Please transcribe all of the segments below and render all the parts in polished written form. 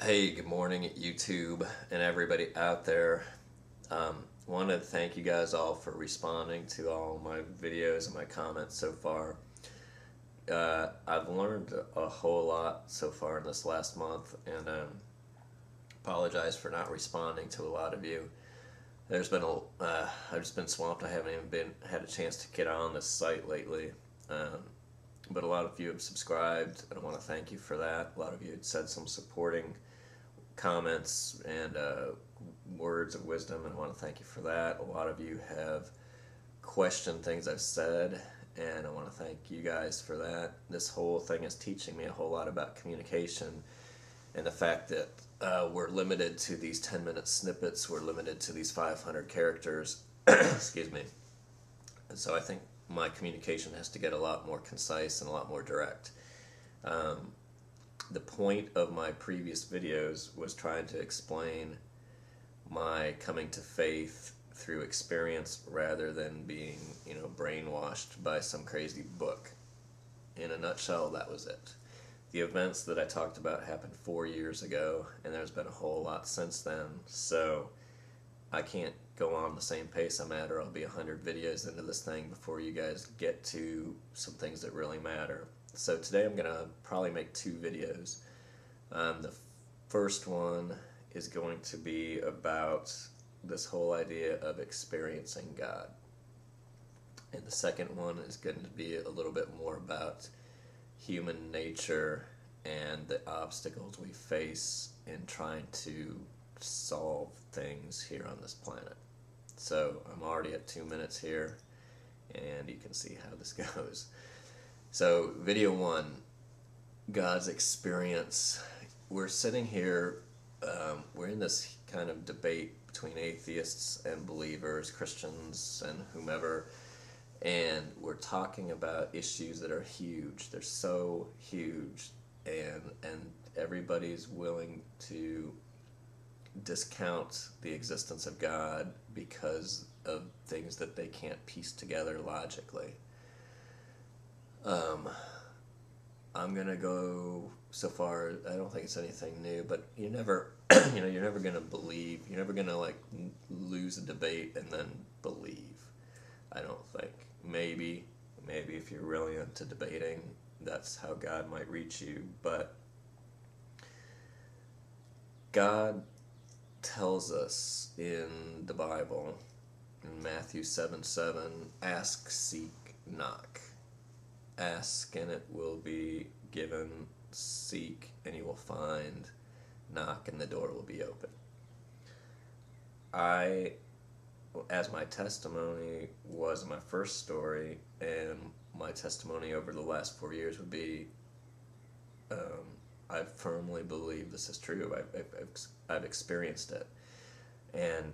Hey, good morning, YouTube, and everybody out there. Wanted to thank you guys all for responding to all my videos and my comments so far. I've learned a whole lot so far in this last month, and apologize for not responding to a lot of you. I've just been swamped. I haven't even had a chance to get on this site lately. But a lot of you have subscribed, and I want to thank you for that. A lot of you had said some supporting comments and words of wisdom, and I want to thank you for that. A lot of you have questioned things I've said, and I want to thank you guys for that. This whole thing is teaching me a whole lot about communication and the fact that we're limited to these 10-minute snippets, we're limited to these 500 characters, excuse me. And so I think my communication has to get a lot more concise and a lot more direct. The point of my previous videos was trying to explain my coming to faith through experience rather than being, brainwashed by some crazy book. In a nutshell, that was it. The events that I talked about happened 4 years ago, and there's been a whole lot since then, so I can't go on the same pace I'm at, or I'll be 100 videos into this thing before you guys get to some things that really matter. So today I'm going to probably make 2 videos. The first one is going to be about this whole idea of experiencing God. And the second one is going to be a little bit more about human nature and the obstacles we face in trying to solve things here on this planet. So I'm already at 2 minutes here, and you can see how this goes. So video 1, God's experience. We're sitting here, we're in this kind of debate between atheists and believers, Christians and whomever, and we're talking about issues that are huge. They're so huge, and everybody's willing to discount the existence of God because of things that they can't piece together logically. I'm gonna go so far. I don't think it's anything new, but you're never, you're never gonna believe. You're never gonna lose a debate and then believe. I don't think. Maybe if you're really into debating, that's how God might reach you. But God tells us in the Bible, in Matthew 7:7, ask, seek, knock. Ask and it will be given, seek and you will find, knock and the door will be open. As my testimony was my first story, and my testimony over the last 4 years would be, I firmly believe this is true. I've experienced it. And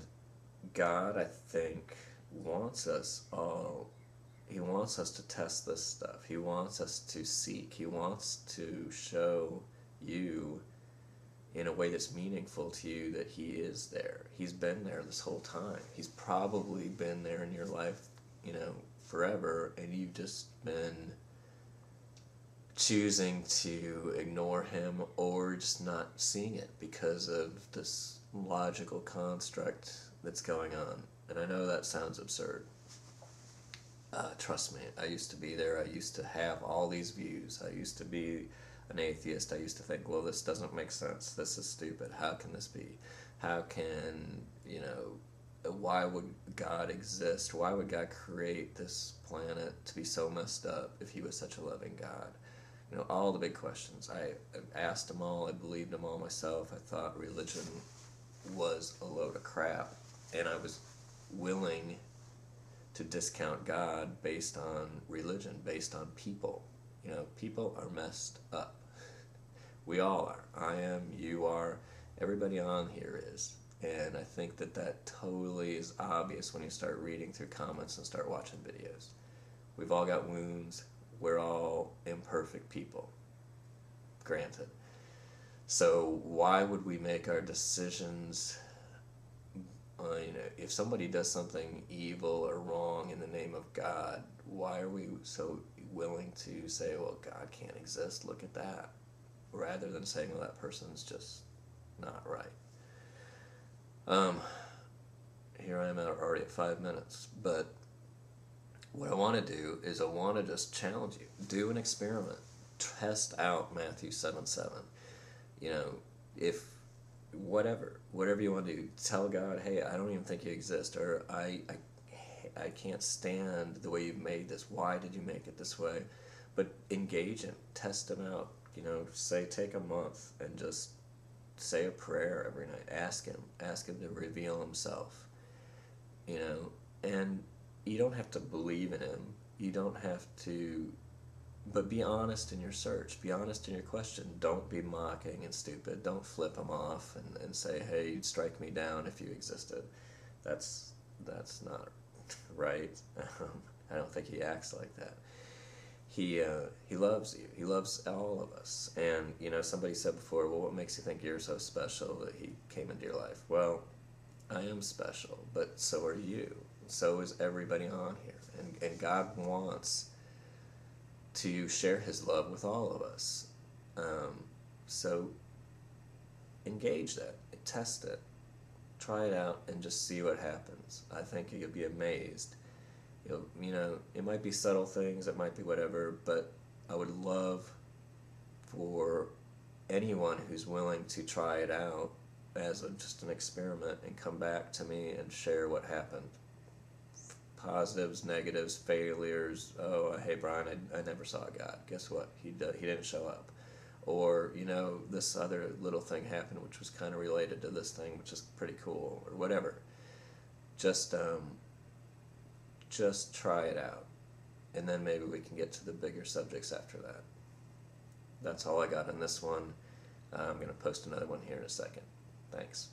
God, I think, wants us all. He wants us to test this stuff. He wants us to seek. He wants to show you in a way that's meaningful to you that He is there. He's been there this whole time. He's probably been there in your life, forever, and you've just been choosing to ignore Him or just not seeing it because of this logical construct that's going on. And I know that sounds absurd. Trust me, I used to be there. I used to have all these views. I used to be an atheist. I used to think, well, this doesn't make sense. This is stupid. How can this be? How can, why would God exist? Why would God create this planet to be so messed up if He was such a loving God? All the big questions. I asked them all. I believed them all myself. I thought religion was a load of crap, and I was willing to discount God based on religion, based on people. People are messed up. We all are. I am, you are, everybody on here is. And I think that totally is obvious when you start reading through comments and start watching videos. We've all got wounds. We're all imperfect people. Granted. So why would we make our decisions? If somebody does something evil or wrong in the name of God, why are we so willing to say, well, God can't exist, look at that, rather than saying, well, that person's just not right. Um, Here I am already at 5 minutes, but what I want to do is I want to just challenge you. Do an experiment. Test out Matthew 7:7. You know, if whatever you want to do, tell God, hey, I don't even think you exist, or I can't stand the way you've made this. Why did you make it this way? But engage him, test him out. You know, say take a month and just say a prayer every night. Ask him to reveal himself. You know, and you don't have to believe in him. You don't have to, but be honest in your search. Be honest in your question. Don't be mocking and stupid. Don't flip him off and say, hey, you'd strike me down if you existed. That's not right. I don't think he acts like that. He loves you. He loves all of us. And, you know, somebody said before, well, what makes you think you're so special that he came into your life? Well, I am special, but so are you. So is everybody on here. And God wants to share his love with all of us. So engage that, test it, try it out, and just see what happens. I think you'll be amazed. You know, it might be subtle things, it might be whatever, but I would love for anyone who's willing to try it out as just an experiment and come back to me and share what happened. Positives, negatives, failures. Oh, hey Brian, I never saw God. Guess what? He didn't show up. Or, you know, this other little thing happened which was kind of related to this thing, which is pretty cool, or whatever. Just try it out, and then maybe we can get to the bigger subjects after that. That's all I got in this one. I'm going to post another one here in a second. Thanks.